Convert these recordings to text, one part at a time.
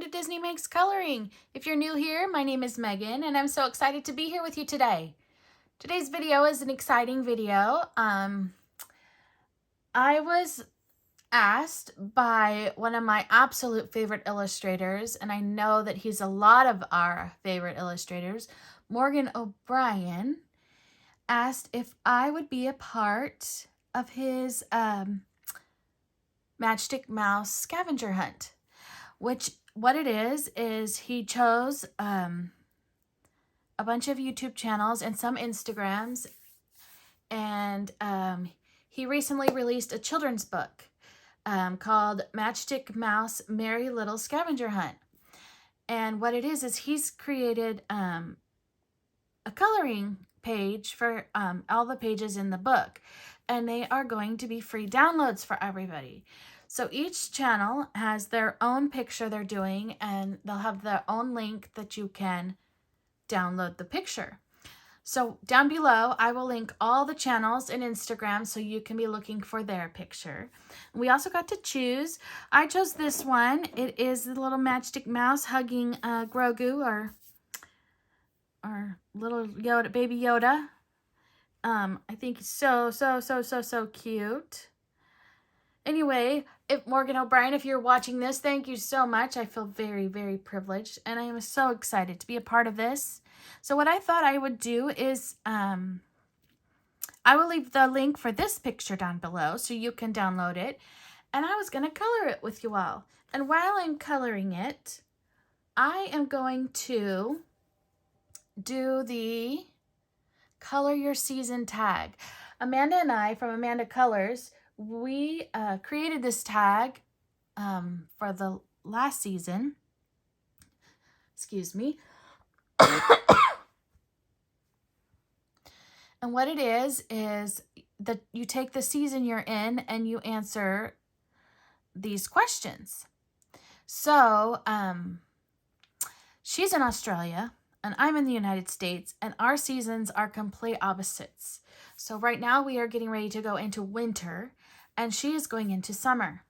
to Disney Makes Coloring. If you're new here, my name is Megan and I'm so excited to be here with you today. Today's video is an exciting video. I was asked by one of my absolute favorite illustrators, and I know that he's a lot of our favorite illustrators, Morgan O'Brien, asked if I would be a part of his Matchstick Mouse scavenger hunt. What it is he chose a bunch of YouTube channels and some Instagrams, and he recently released a children's book called Matchstick Mouse Merry Little Scavenger Hunt. And what it is he's created a coloring page for all the pages in the book, and they are going to be free downloads for everybody. So each channel has their own picture they're doing, and they'll have their own link that you can download the picture. So down below, I will link all the channels and Instagram so you can be looking for their picture. We also got to choose. I chose this one. It is the little Matchstick Mouse hugging Grogu, or little Yoda, baby Yoda. I think he's so cute. Anyway, if Morgan O'Brien, if you're watching this, thank you so much. I feel very, very privileged, and I am so excited to be a part of this. So what I thought I would do is I will leave the link for this picture down below so you can download it, and I was going to color it with you all. And while I'm coloring it, I am going to do the Color Your Season tag. Amanda and I from Amanda Colors, we created this tag for the last season. Excuse me. And what it is that you take the season you're in and you answer these questions. So she's in Australia and I'm in the United States, and our seasons are complete opposites. So right now we are getting ready to go into winter, and she is going into summer.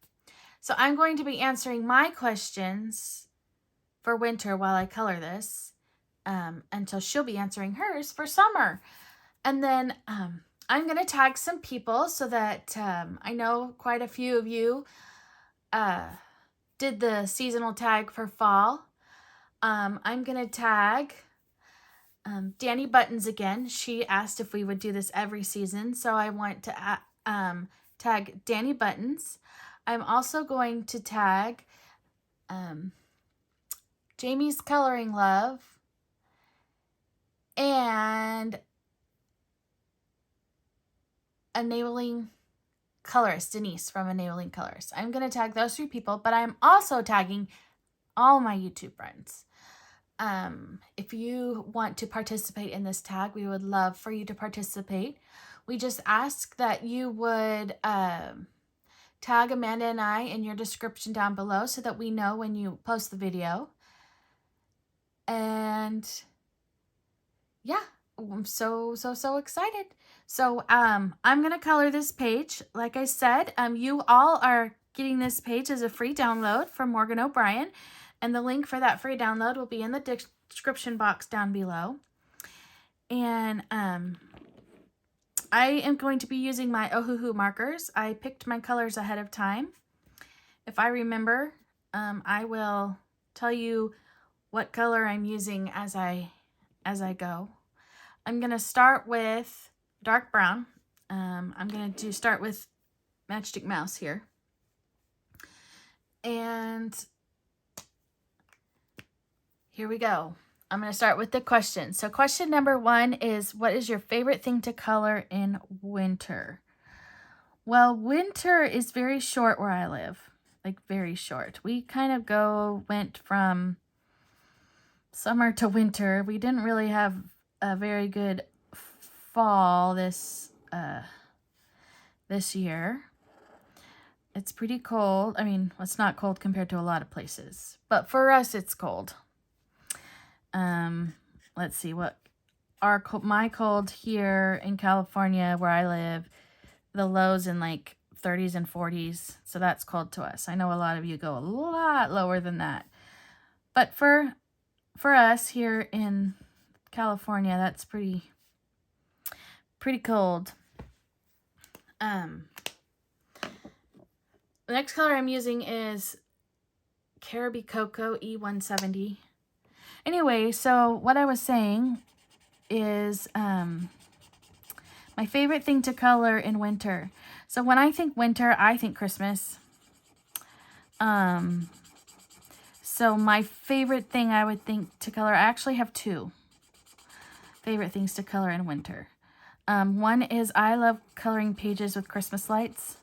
So I'm going to be answering my questions for winter while I color this, until she'll be answering hers for summer. And then I'm going to tag some people so that I know quite a few of you did the seasonal tag for fall. I'm going to tag Dani Buttons again. She asked if we would do this every season, so I want to tag Dani Buttons. I'm also going to tag Jamie's Coloring Love and Enabling Colorist, Denise from Enabling Colorist. I'm going to tag those three people, but I'm also tagging all my YouTube friends. If you want to participate in this tag, we would love for you to participate. We just ask that you would tag Amanda and I in your description down below so that we know when you post the video. And yeah, I'm so excited. So I'm gonna color this page. Like I said, you all are getting this page as a free download from Morgan O'Brien, and the link for that free download will be in the description box down below. And I am going to be using my Ohuhu markers. I picked my colors ahead of time. If I remember, I will tell you what color I'm using as I go. I'm going to start with dark brown. I'm going to start with Matchstick Mouse here. And here we go. I'm going to start with the question. So question number 1 is, what is your favorite thing to color in winter? Well, winter is very short where I live, like very short. We kind of went from summer to winter. We didn't really have a very good fall this year. It's pretty cold. I mean, it's not cold compared to a lot of places, but for us, it's cold. Let's see what my cold here in California where I live, the lows in like 30s and 40s. So that's cold to us. I know a lot of you go a lot lower than that. But for us here in California, that's pretty cold. The next color I'm using is Caribbean Cocoa E170. Anyway, so what I was saying is my favorite thing to color in winter. So when I think winter, I think Christmas. So my favorite thing I would think to color, I actually have two favorite things to color in winter. One is I love coloring pages with Christmas lights.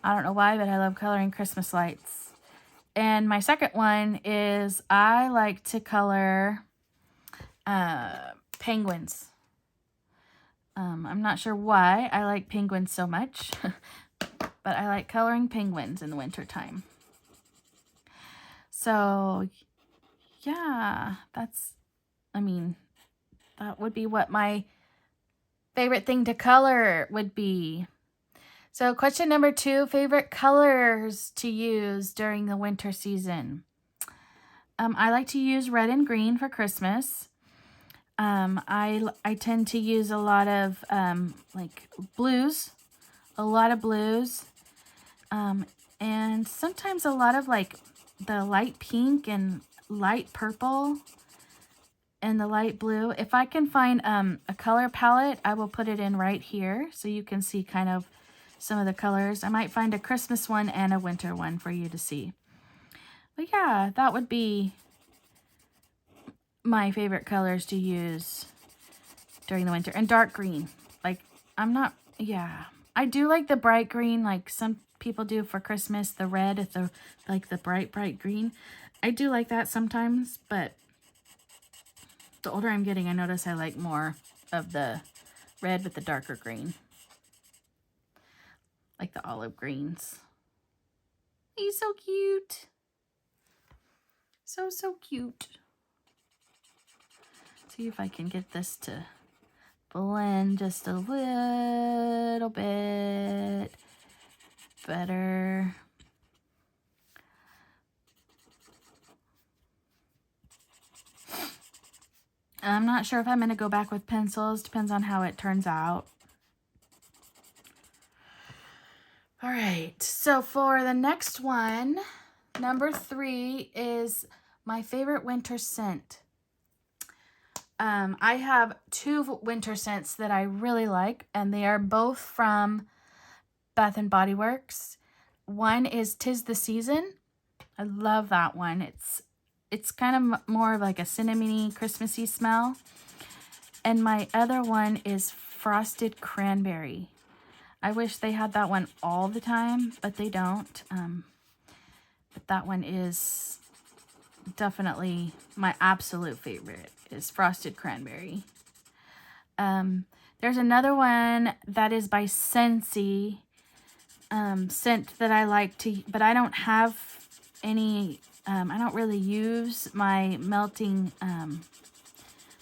I don't know why, but I love coloring Christmas lights. And my second one is I like to color penguins. I'm not sure why I like penguins so much, but I like coloring penguins in the wintertime. So, yeah, that would be what my favorite thing to color would be. So question number 2, favorite colors to use during the winter season. I like to use red and green for Christmas. I tend to use a lot of like blues, and sometimes a lot of like the light pink and light purple and the light blue. If I can find a color palette, I will put it in right here so you can see kind of some of the colors. I might find a Christmas one and a winter one for you to see. But yeah, that would be my favorite colors to use during the winter. And dark green. Like, I do like the bright green, like some people do for Christmas, the red, the bright green. I do like that sometimes, but the older I'm getting, I notice I like more of the red with the darker green. Like the olive greens. He's so cute. So cute. See if I can get this to blend just a little bit better. I'm not sure if I'm going to go back with pencils. Depends on how it turns out. All right. So for the next one, number 3 is my favorite winter scent. I have 2 winter scents that I really like, and they are both from Bath and Body Works. One is 'Tis the Season. I love that one. It's kind of more of like a cinnamony, Christmassy smell. And my other one is Frosted Cranberry. I wish they had that one all the time, but they don't. But that one is definitely my absolute favorite, is Frosted Cranberry. There's another one that is by Scentsy, scent that I like to, but I don't have any, I don't really use my melting,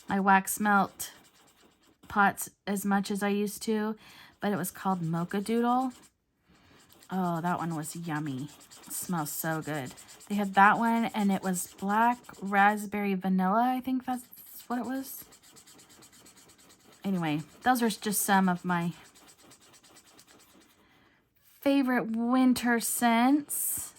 my wax melt pots as much as I used to, but it was called Mocha Doodle. Oh, that one was yummy. It smells so good. They had that one, and it was black raspberry vanilla. I think that's what it was. Anyway, those are just some of my favorite winter scents.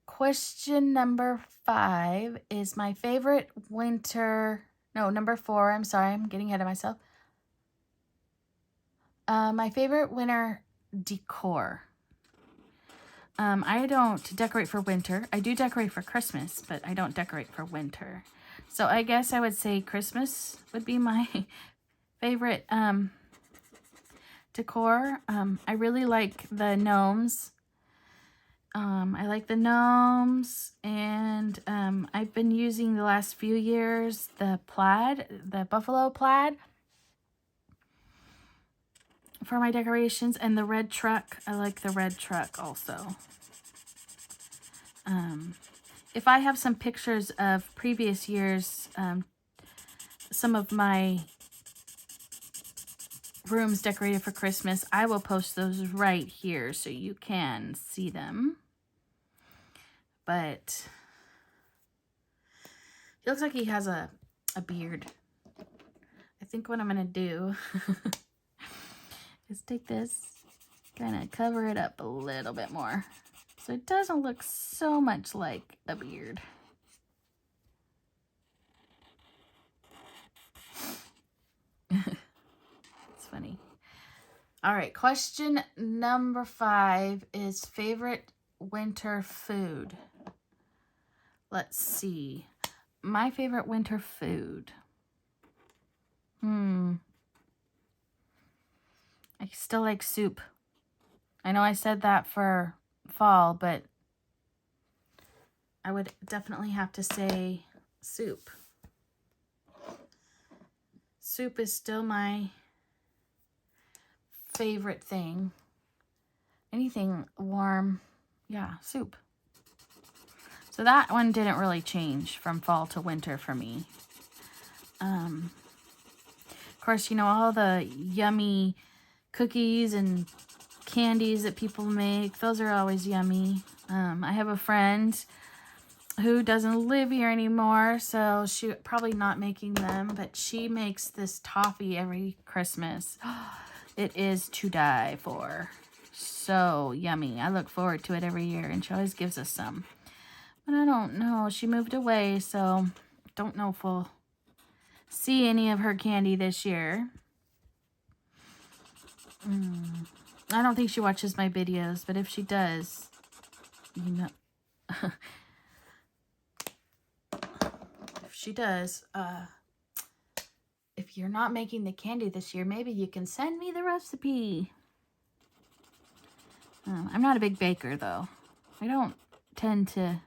Question number 5 is my favorite winter... No, number 4. I'm sorry. I'm getting ahead of myself. My favorite winter decor. I don't decorate for winter. I do decorate for Christmas, but I don't decorate for winter. So I guess I would say Christmas would be my favorite decor. I really like the gnomes. I like the gnomes, and I've been using the last few years the plaid, the buffalo plaid for my decorations, and the red truck. I like the red truck also. If I have some pictures of previous years, some of my rooms decorated for Christmas, I will post those right here so you can see them. But He looks like he has a beard. I think what I'm going to do is take this, kind of cover it up a little bit more so it doesn't look so much like a beard. It's funny. All right, question number 5 is favorite winter food. Let's see. My favorite winter food. I still like soup. I know I said that for fall, but I would definitely have to say soup. Soup is still my favorite thing. Anything warm, yeah, soup. So that one didn't really change from fall to winter for me. Of course, you know, all the yummy cookies and candies that people make, those are always yummy. I have a friend who doesn't live here anymore, so she's probably not making them, but she makes this toffee every Christmas. It is to die for. So yummy. I look forward to it every year, and she always gives us some. But I don't know. She moved away, so don't know if we'll see any of her candy this year. I don't think she watches my videos, but if she does, you know, if she does, if you're not making the candy this year, maybe you can send me the recipe. I'm not a big baker, though. I don't tend to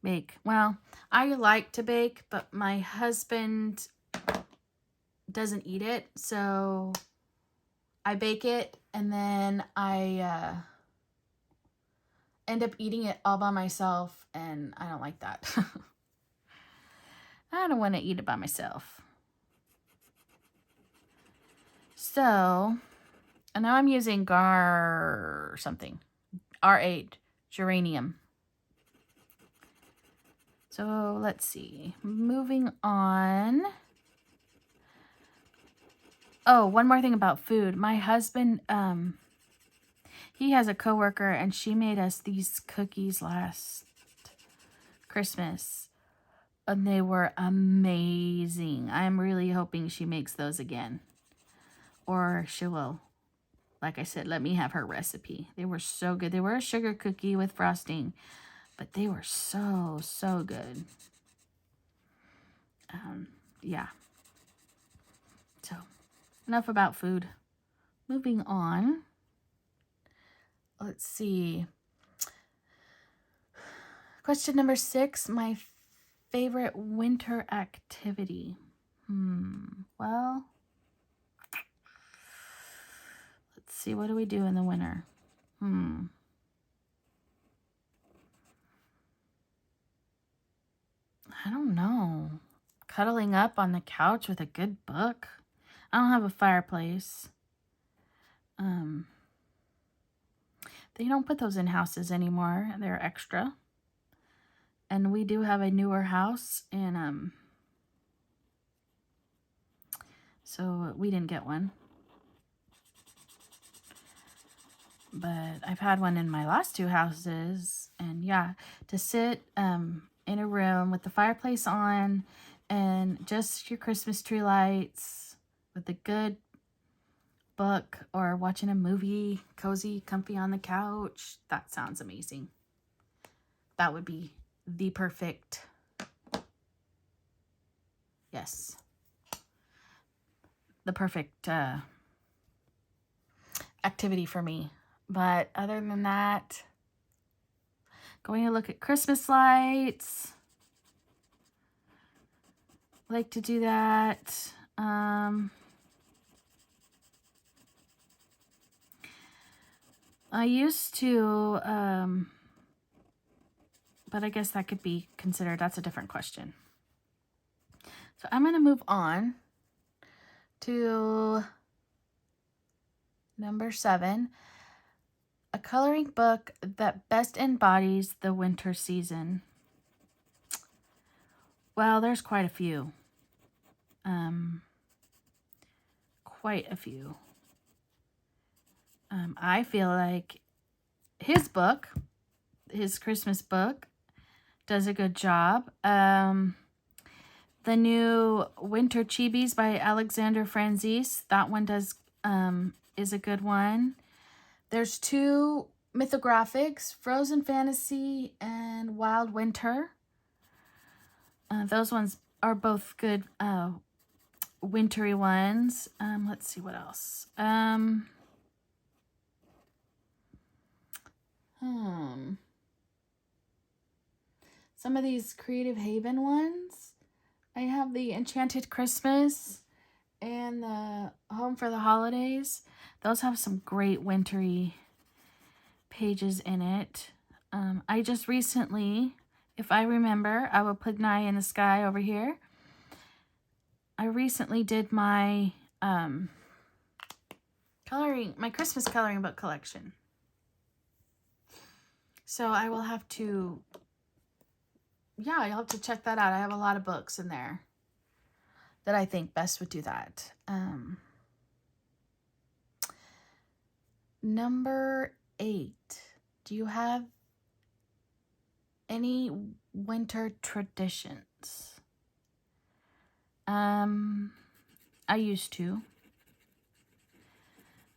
bake. Well, I like to bake, but my husband doesn't eat it, so I bake it, and then I end up eating it all by myself, and I don't like that. I don't want to eat it by myself. So, and now I'm using R8 geranium. So let's see, moving on. Oh, one more thing about food. My husband, he has a coworker, and she made us these cookies last Christmas, and they were amazing. I'm really hoping she makes those again, or she will, like I said, let me have her recipe. They were so good. They were a sugar cookie with frosting, but they were so, so good. Yeah. So, enough about food. Moving on. Let's see. Question number 6, my favorite winter activity. Well, let's see. What do we do in the winter? I don't know. Cuddling up on the couch with a good book. I don't have a fireplace. They don't put those in houses anymore. They're extra. And we do have a newer house, and so we didn't get one. But I've had one in my last 2 houses, and yeah, to sit in a room with the fireplace on and just your Christmas tree lights with a good book or watching a movie, cozy, comfy on the couch. That sounds amazing. That would be the perfect, yes, the perfect activity for me. But other than that, going to look at Christmas lights. Like to do that. I used to, but I guess that could be considered, that's a different question. So I'm going to move on to number 7, a coloring book that best embodies the winter season. Well, there's quite a few. Quite a few. I feel like his book, his Christmas book, does a good job. The new Winter Chibis by Alexander Franzese, that one does is a good one. There's 2 mythographics, Frozen Fantasy and Wild Winter. Those ones are both good wintry ones. Let's see what else. Some of these Creative Haven ones. I have the Enchanted Christmas and the Home for the Holidays. Those have some great wintry pages in it. I just recently, if I remember, I will put an eye in the sky over here. I recently did my my Christmas coloring book collection. So I will have to, yeah, you'll have to check that out. I have a lot of books in there that I think best would do that. Number 8. Do you have any winter traditions? I used to.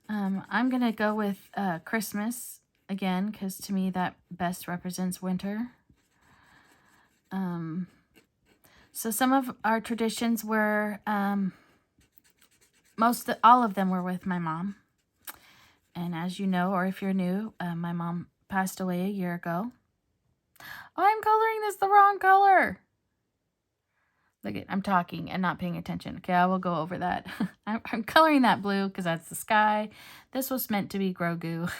I'm going to go with Christmas again, because to me that best represents winter. So some of our traditions were, all of them were with my mom. And as you know, or if you're new, my mom passed away a year ago. Oh, I'm coloring this the wrong color. Look at, I'm talking and not paying attention. Okay, I will go over that. I'm coloring that blue because that's the sky. This was meant to be Grogu.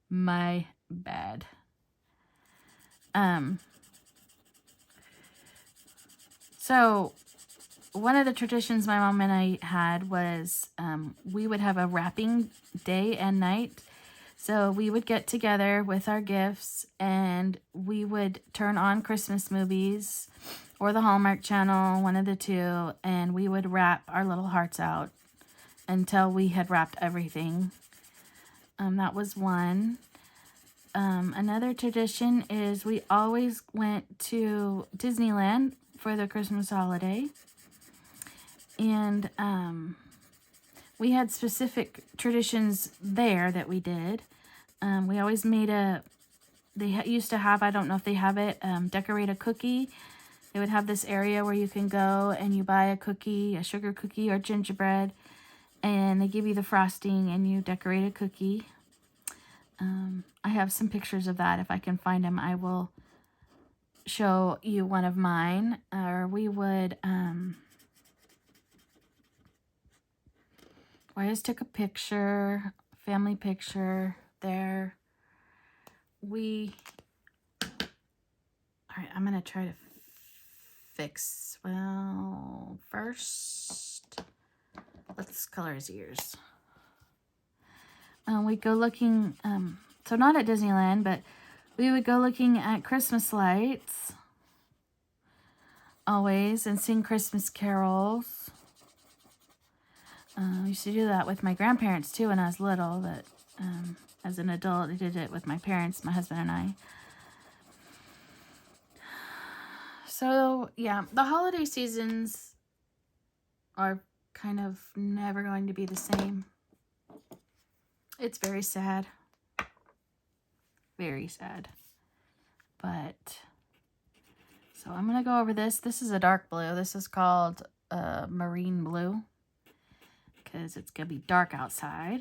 My bad. So one of the traditions my mom and I had was we would have a wrapping day and night. So we would get together with our gifts and we would turn on Christmas movies or the Hallmark Channel, one of the two, and we would wrap our little hearts out until we had wrapped everything. That was one. Another tradition is we always went to Disneyland for the Christmas holiday. And we had specific traditions there that we did. We always made they used to have, I don't know if they have it, decorate a cookie. They would have this area where you can go and you buy a cookie, a sugar cookie or gingerbread, and they give you the frosting and you decorate a cookie. I have some pictures of that. If I can find them, I will show you one of mine. Or we would, I just took a picture, family picture there. All right, I'm going to try to fix, well, first, let's color his ears. We'd go looking, so not at Disneyland, but we would go looking at Christmas lights always and sing Christmas carols. I used to do that with my grandparents too when I was little, but as an adult I did it with my parents, my husband and I. So yeah, the holiday seasons are kind of never going to be the same. It's very sad. Very sad. But, so I'm going to go over this. This is a dark blue. This is called marine blue, because it's going to be dark outside.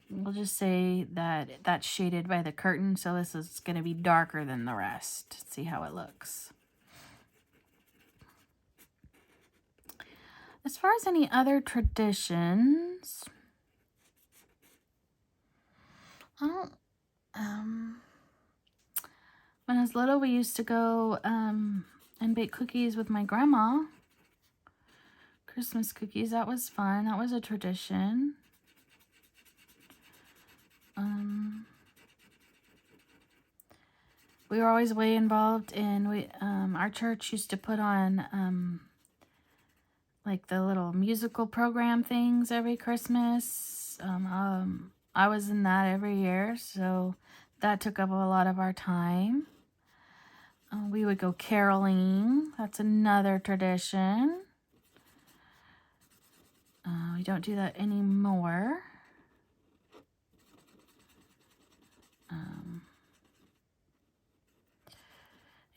We'll just say that that's shaded by the curtain, so this is going to be darker than the rest. See how it looks. As far as any other traditions, when I was little, we used to go and bake cookies with my grandma. Christmas cookies, that was fun. That was a tradition. we were always way involved in, our church used to put on, like the little musical program things every Christmas. I was in that every year, so that took up a lot of our time. We would go caroling. That's another tradition. We don't do that anymore.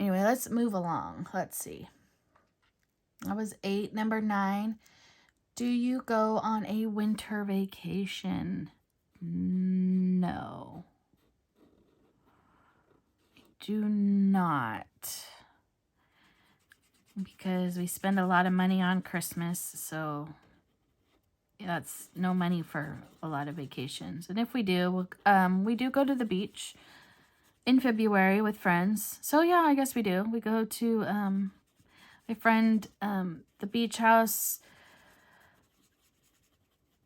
Anyway, let's move along. Let's see. I was 8. Number 9. Do you go on a winter vacation? No. I do not. Because we spend a lot of money on Christmas, so that's no money for a lot of vacations. And if we do, we do go to the beach in February with friends. So yeah, I guess we do. We go to my friend, the beach house.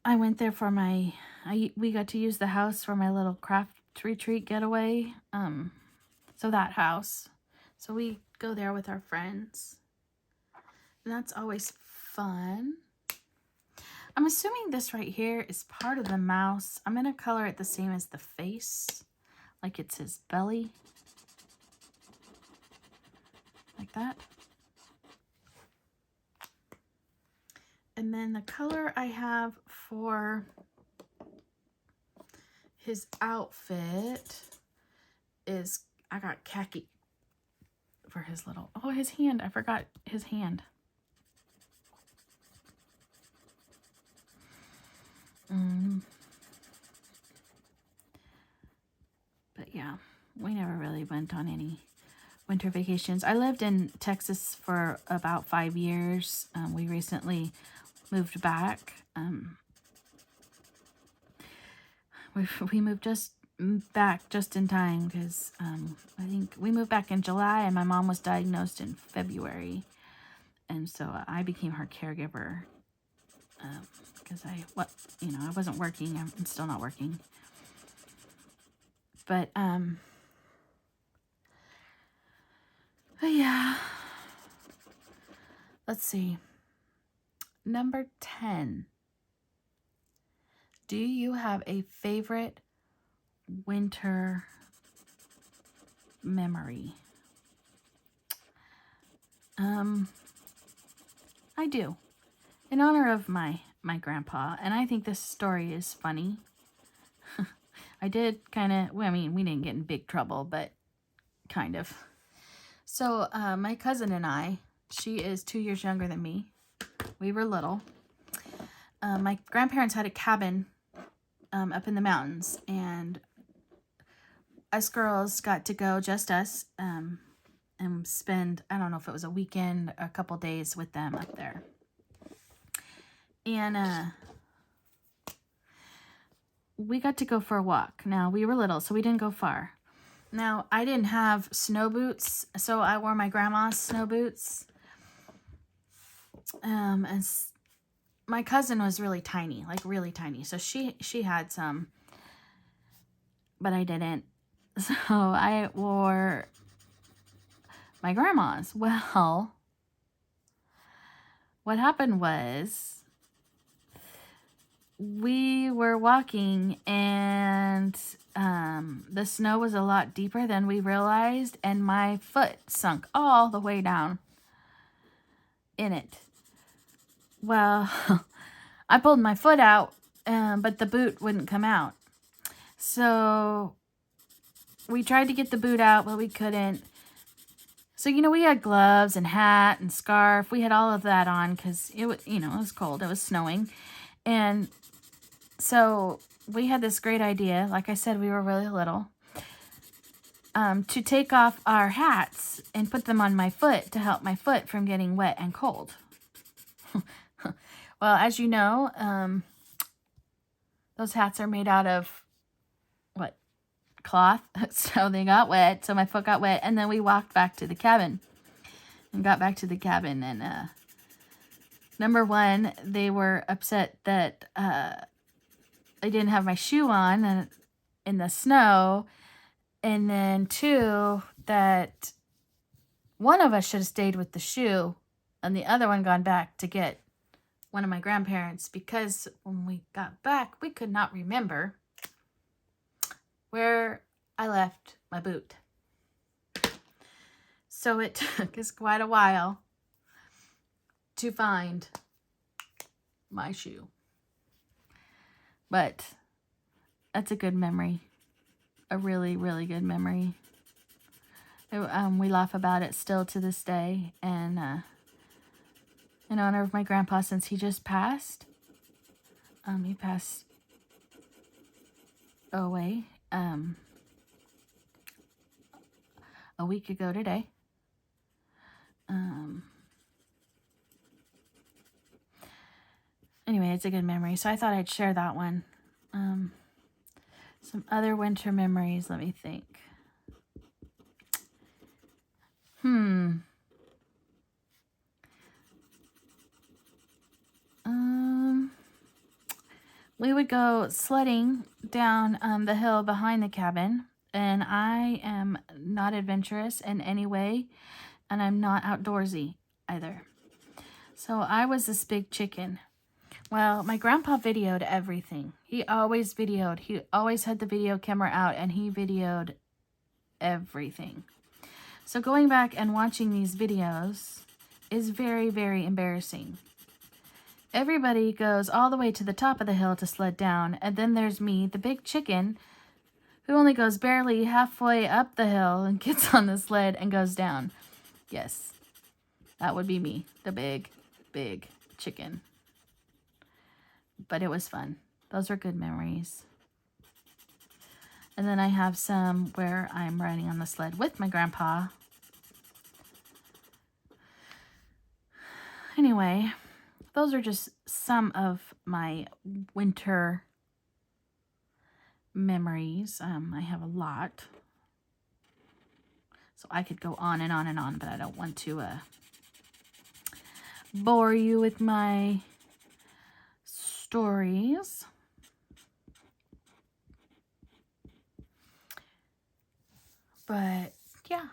I went there for we got to use the house for my little craft retreat getaway. So that house. So we go there with our friends. And that's always fun. I'm assuming this right here is part of the mouse. I'm going to color it the same as the face. Like it's his belly. Like that. And then the color I have for his outfit is, I got khaki for his little, oh, his hand. I forgot his hand. But yeah, we never really went on any winter vacations. I lived in Texas for about 5 years. We recently moved back. We moved back just in time because I think we moved back in July and my mom was diagnosed in February. And so I became her caregiver because I wasn't working. I'm still not working. But yeah. Let's see. Number 10. Do you have a favorite winter memory? I do. In honor of my grandpa, and I think this story is funny. I did kind of, well, I mean, we didn't get in big trouble, but kind of. So my cousin and I, she is 2 years younger than me. We were little. My grandparents had a cabin up in the mountains, and us girls got to go, just us, and spend, I don't know if it was a weekend, a couple days with them up there. And we got to go for a walk. Now, we were little, so we didn't go far. Now, I didn't have snow boots, so I wore my grandma's snow boots. And my cousin was really tiny, like really tiny. So she had some, but I didn't. So I wore my grandma's. Well, what happened was we were walking and the snow was a lot deeper than we realized, and my foot sunk all the way down in it. Well, I pulled my foot out, but the boot wouldn't come out. So we tried to get the boot out, but we couldn't. So, we had gloves and hat and scarf. We had all of that on because it was, it was cold. It was snowing. And so we had this great idea. Like I said, we were really little. To take off our hats and put them on my foot to help my foot from getting wet and cold. Well, as you know, those hats are made out of, cloth. So they got wet. So my foot got wet. And then we walked back to the cabin. And got back to the cabin. And number one, they were upset that I didn't have my shoe on in the snow. And then 2, that one of us should have stayed with the shoe and the other one gone back to get one of my grandparents, because when we got back, we could not remember where I left my boot. So it took us quite a while to find my shoe. But that's a good memory. A really, really good memory. We laugh about it still to this day. And in honor of my grandpa, since he just passed, he passed away a week ago today. Anyway, it's a good memory, so I thought I'd share that one. Some other winter memories, let me think. We would go sledding down the hill behind the cabin, and I am not adventurous in any way, and I'm not outdoorsy either. So I was this big chicken. Well, my grandpa videoed everything. He always videoed. He always had the video camera out, and he videoed everything. So going back and watching these videos is very, very embarrassing. Everybody goes all the way to the top of the hill to sled down, and then there's me, the big chicken, who only goes barely halfway up the hill and gets on the sled and goes down. Yes, that would be me, the big, big chicken. But it was fun. Those are good memories. And then I have some where I'm riding on the sled with my grandpa. Anyway, those are just some of my winter memories. I have a lot. So I could go on and on and on, but I don't want to bore you with my stories. But yeah.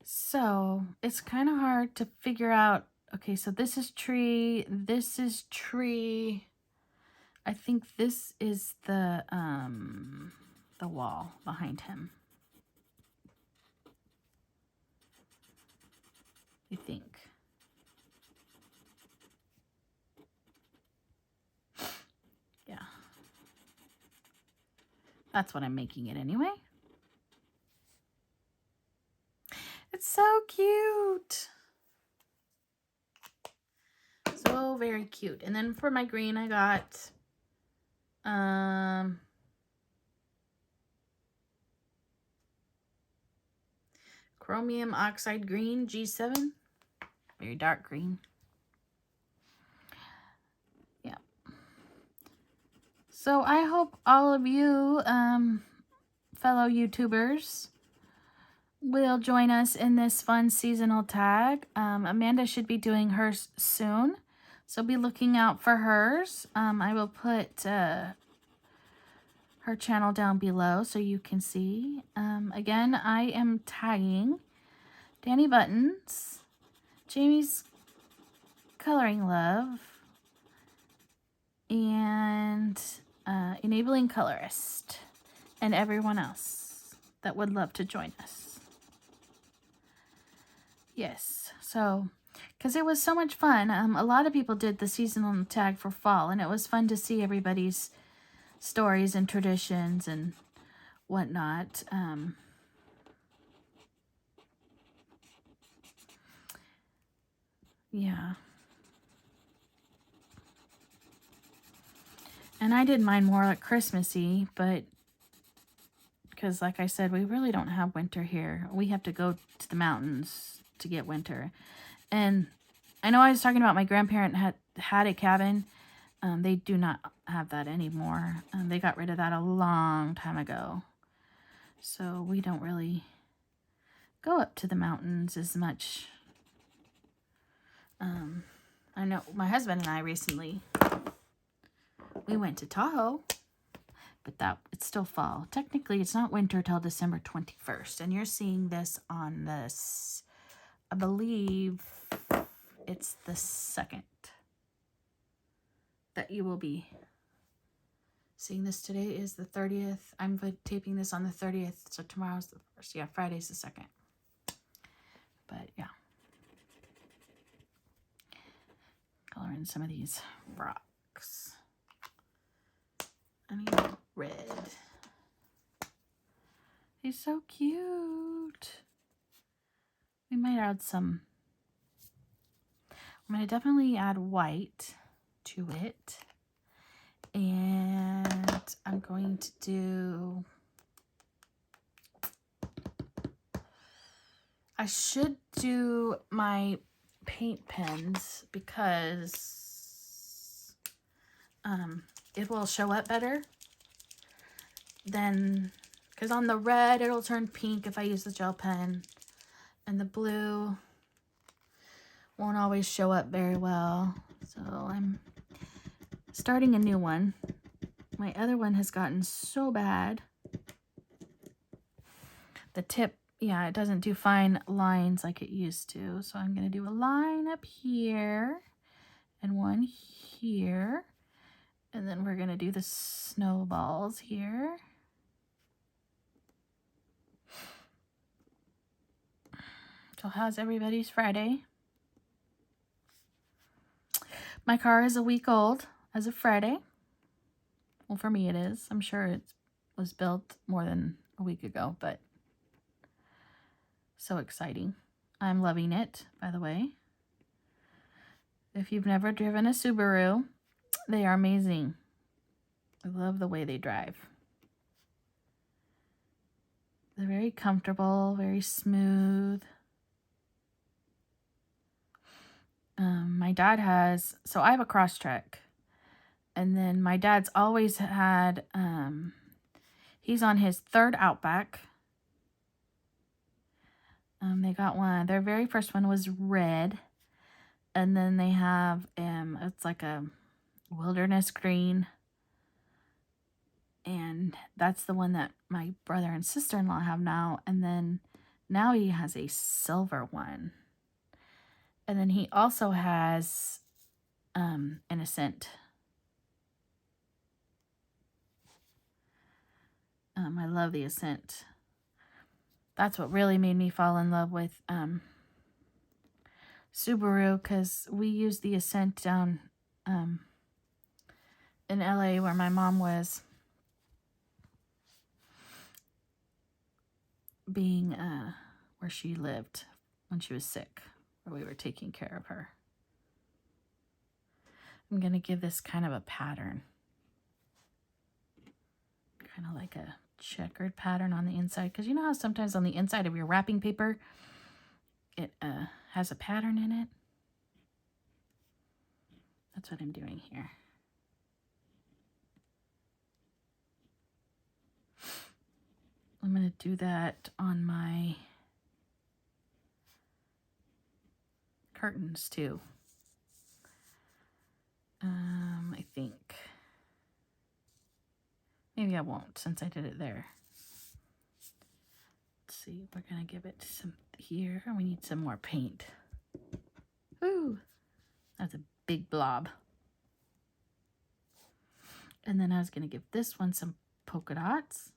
So it's kind of hard to figure out. Okay, so this is tree. This is tree. I think this is the wall behind him. I think. Yeah. That's what I'm making it anyway. It's so cute. So very cute. And then for my green, I got chromium oxide green G7. Very dark green. Yeah. So I hope all of you fellow YouTubers will join us in this fun seasonal tag. Amanda should be doing hers soon, so be looking out for hers. I will put her channel down below so you can see. Again, I am tagging Dani Buttons, Jamie's Coloring Love, and Enabling Colorist, and everyone else that would love to join us. Yes, so, because it was so much fun. A lot of people did the seasonal tag for fall, and it was fun to see everybody's stories and traditions and whatnot. Yeah. And I did mine more like Christmassy, but because like I said, we really don't have winter here. We have to go to the mountains to get winter. And I know I was talking about my grandparent had a cabin. They do not have that anymore. They got rid of that a long time ago. So we don't really go up to the mountains as much. I know my husband and I recently, we went to Tahoe but it's still fall. Technically, it's not winter till December 21st, and you're seeing this on this, I believe it's the 2nd that you will be seeing this. Today is the 30th. I'm taping this on the 30th, so tomorrow's the 1st. Yeah, Friday's the 2nd. But yeah. Color in some of these rocks. I need red. He's so cute. We might add some. I'm going to definitely add white to it. And I'm going to do, I should do my paint pens because it will show up better than, because on the red it'll turn pink if I use the gel pen, and the blue won't always show up very well. So I'm starting a new one. My other one has gotten so bad. The tip, yeah, it doesn't do fine lines like it used to. So I'm going to do a line up here and one here. And then we're going to do the snowballs here. So how's everybody's Friday? My car is a week old as of Friday. Well, for me it is. I'm sure it was built more than a week ago, but so exciting. I'm loving it, by the way. If you've never driven a Subaru, they are amazing. I love the way they drive. They're very comfortable, very smooth. My dad has, so I have a Crosstrek. And then my dad's always had, he's on his 3rd Outback. They got one, their very first one was red. And then they have, it's like a wilderness green. And that's the one that my brother and sister-in-law have now. And then now he has a silver one. And then he also has an Ascent. I love the Ascent. That's what really made me fall in love with Subaru, because we used the Ascent down in LA where my mom was being, where she lived when she was sick, where we were taking care of her. I'm going to give this kind of a pattern. Kind of like a checkered pattern on the inside, because you know how sometimes on the inside of your wrapping paper it has a pattern in it. That's what I'm doing here. I'm going to do that on my curtains too. I think maybe I won't, since I did it there. Let's see, we're going to give it some here. We need some more paint. Ooh, that's a big blob. And then I was going to give this one some polka dots.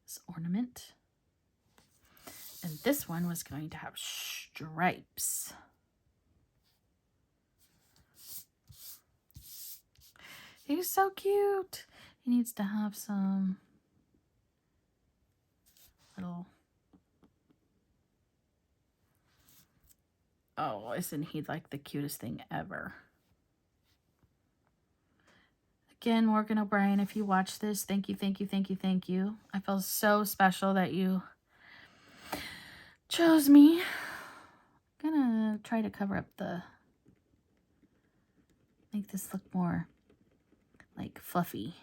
This ornament. And this one was going to have stripes. He's so cute. He needs to have some little... Oh, isn't he like the cutest thing ever? Again, Morgan O'Brien, if you watch this, thank you, thank you, thank you, thank you. I feel so special that you chose me. I'm gonna try to cover up the... make this look more like fluffy.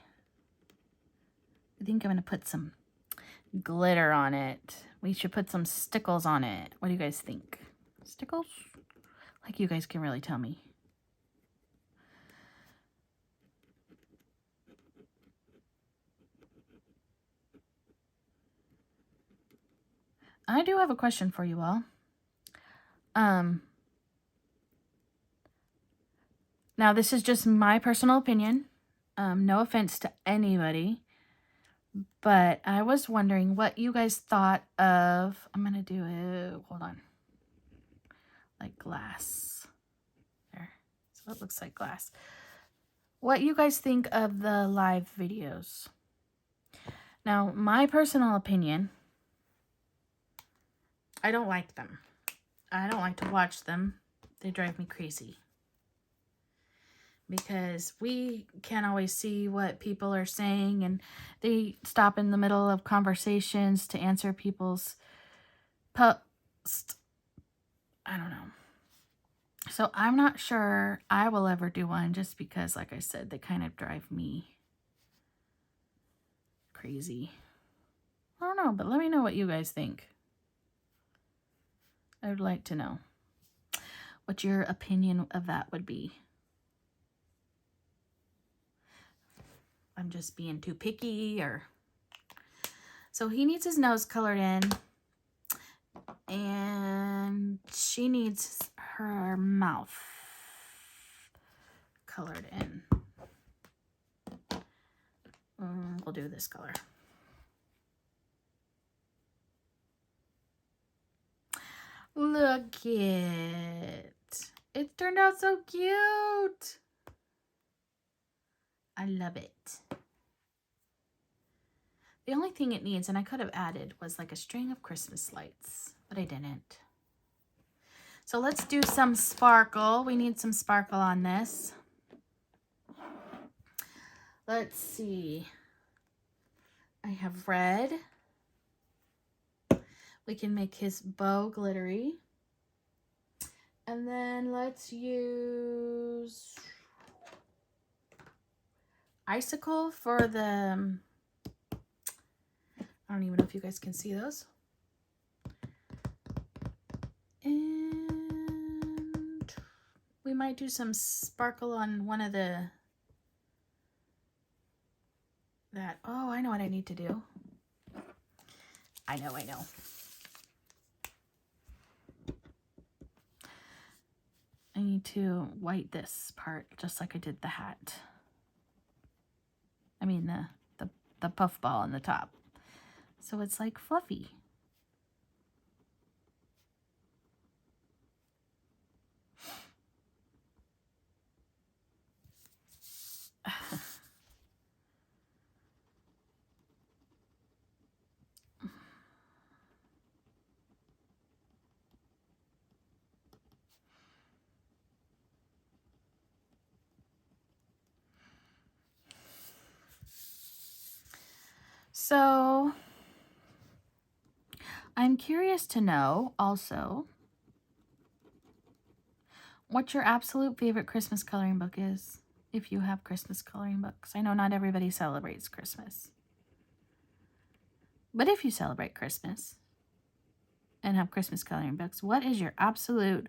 I think I'm gonna put some glitter on it. We should put some stickles on it. What do you guys think? Stickles? Like you guys can really tell me. I do have a question for you all. Now this is just my personal opinion. No offense to anybody, but I was wondering what you guys thought of, I'm going to do it, hold on, like glass. There. So it looks like glass. What you guys think of the live videos. Now, my personal opinion, I don't like them. I don't like to watch them. They drive me crazy. Because we can't always see what people are saying, and they stop in the middle of conversations to answer people's posts. I don't know. So I'm not sure I will ever do one, just because, like I said, they kind of drive me crazy. I don't know, but let me know what you guys think. I would like to know what your opinion of that would be. I'm just being too picky, or... So he needs his nose colored in, and she needs her mouth colored in. We'll do this color. Look it. It turned out so cute. I love it. The only thing it needs, and I could have added, was like a string of Christmas lights, but I didn't. So let's do some sparkle. We need some sparkle on this. Let's see. I have red. We can make his bow glittery. And then let's use icicle for the... I don't even know if you guys can see those. And we might do some sparkle on one of the... Oh, I know what I need to do. I know. I need to white this part just like I did the hat. I mean the puff ball on the top. So it's like fluffy. So I'm curious to know also what your absolute favorite Christmas coloring book is, if you have Christmas coloring books. I know not everybody celebrates Christmas. But if you celebrate Christmas and have Christmas coloring books, what is your absolute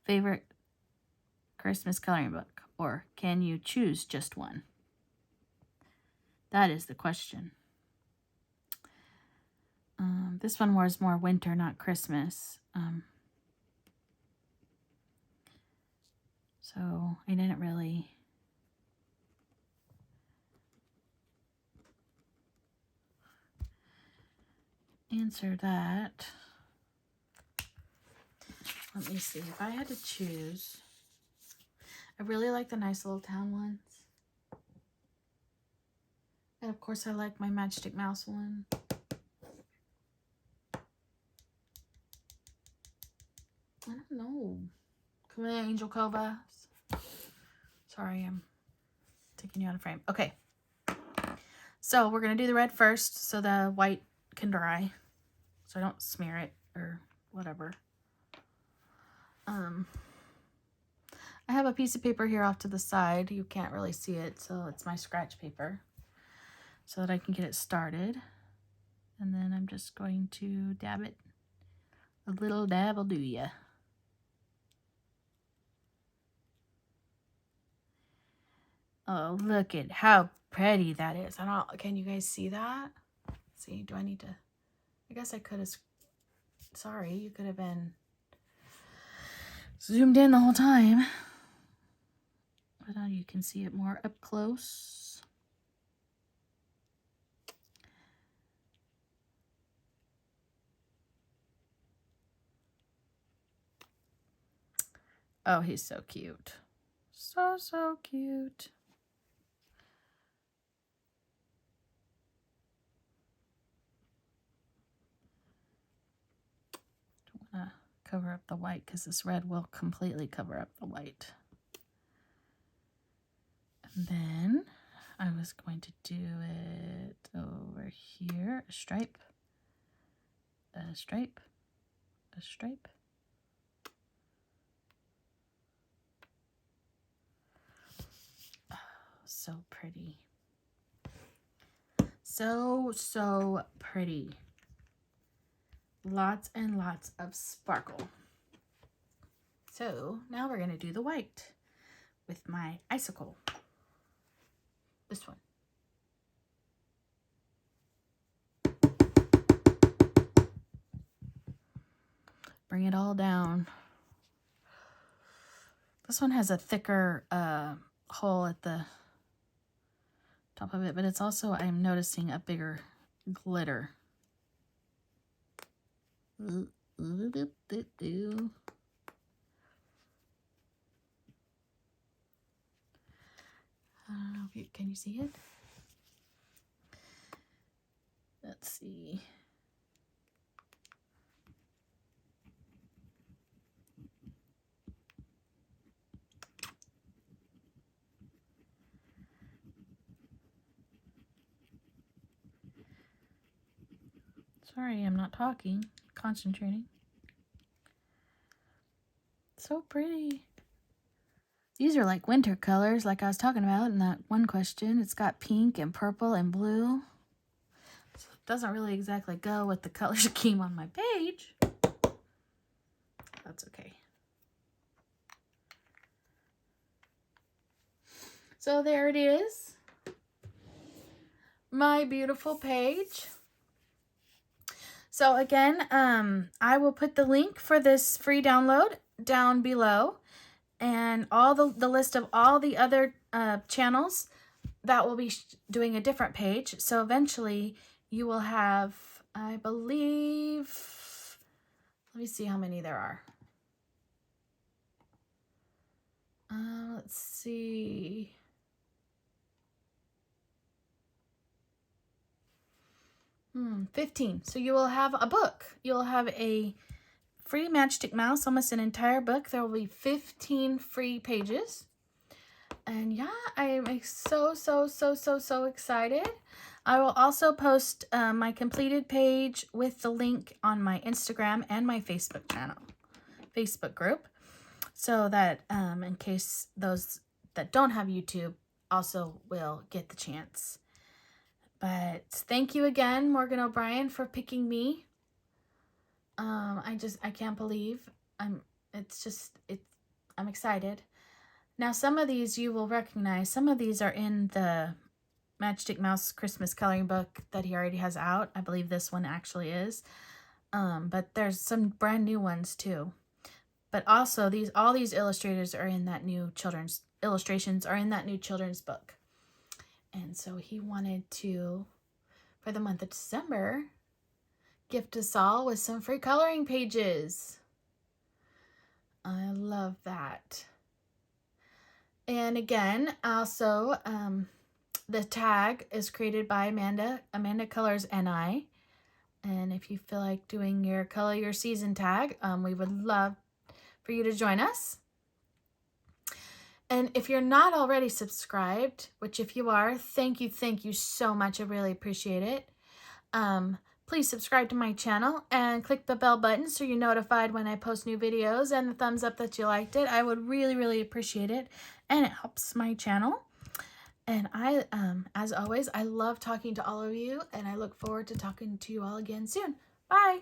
favorite Christmas coloring book? Or can you choose just one? That is the question. This one was more winter, not Christmas. So I didn't really answer that. Let me see. If I had to choose, I really like the Nice Little Town ones. And of course I like my Matchstick Mouse one. I don't know. Come here, Angel Cova. Sorry, I'm taking you out of frame. Okay. So we're going to do the red first so the white can dry. So I don't smear it or whatever. I have a piece of paper here off to the side. You can't really see it, so it's my scratch paper, so that I can get it started. And then I'm just going to dab it. A little dab will do ya. Oh, look at how pretty that is. Can you guys see that? See, do I need to, I guess I could have Sorry, you could have been zoomed in the whole time. But now you can see it more up close. Oh, he's so cute. So cute. Don't want to cover up the white because this red will completely cover up the white. And then I was going to do it over here. A stripe, a stripe, a stripe. Oh, so pretty. So pretty. Lots and lots of sparkle. So now we're going to do the white with my icicle. This one. Bring it all down. This one has a thicker hole at the top of it, but it's also, I'm noticing, a bigger glitter. I don't know if you can you see it? Let's see. Sorry, I'm not talking, concentrating. So pretty. These are like winter colors, like I was talking about in that one question. It's got pink and purple and blue. So it doesn't really exactly go with the color scheme on my page. That's okay. So there it is. My beautiful page. So again, I will put the link for this free download down below, and all the list of all the other channels that will be doing a different page. So eventually you will have, I believe, let me see how many there are. Let's see. 15. So you will have a book. You'll have a free Matchstick mouse, almost an entire book. There will be 15 free pages. And yeah, I am so excited. I will also post my completed page with the link on my Instagram and my Facebook group, so that in case those that don't have YouTube also will get the chance. But thank you again, Morgan O'Brien, for picking me. I can't believe I'm excited. Now, some of these you will recognize. Some of these are in the Matchstick Mouse Christmas coloring book that he already has out. I believe this one actually is. But there's some brand new ones too. But also all these illustrators are in that new children's illustrations are in that new children's book. And so he wanted to, for the month of December, gift us all with some free coloring pages. I love that. And again, also, the tag is created by Amanda Colors NI. And if you feel like doing your Color Your Season tag, we would love for you to join us. And if you're not already subscribed, which if you are, thank you so much. I really appreciate it. Please subscribe to my channel and click the bell button so you're notified when I post new videos, and the thumbs up that you liked it. I would really appreciate it, and it helps my channel. And I, as always, I love talking to all of you, and I look forward to talking to you all again soon. Bye!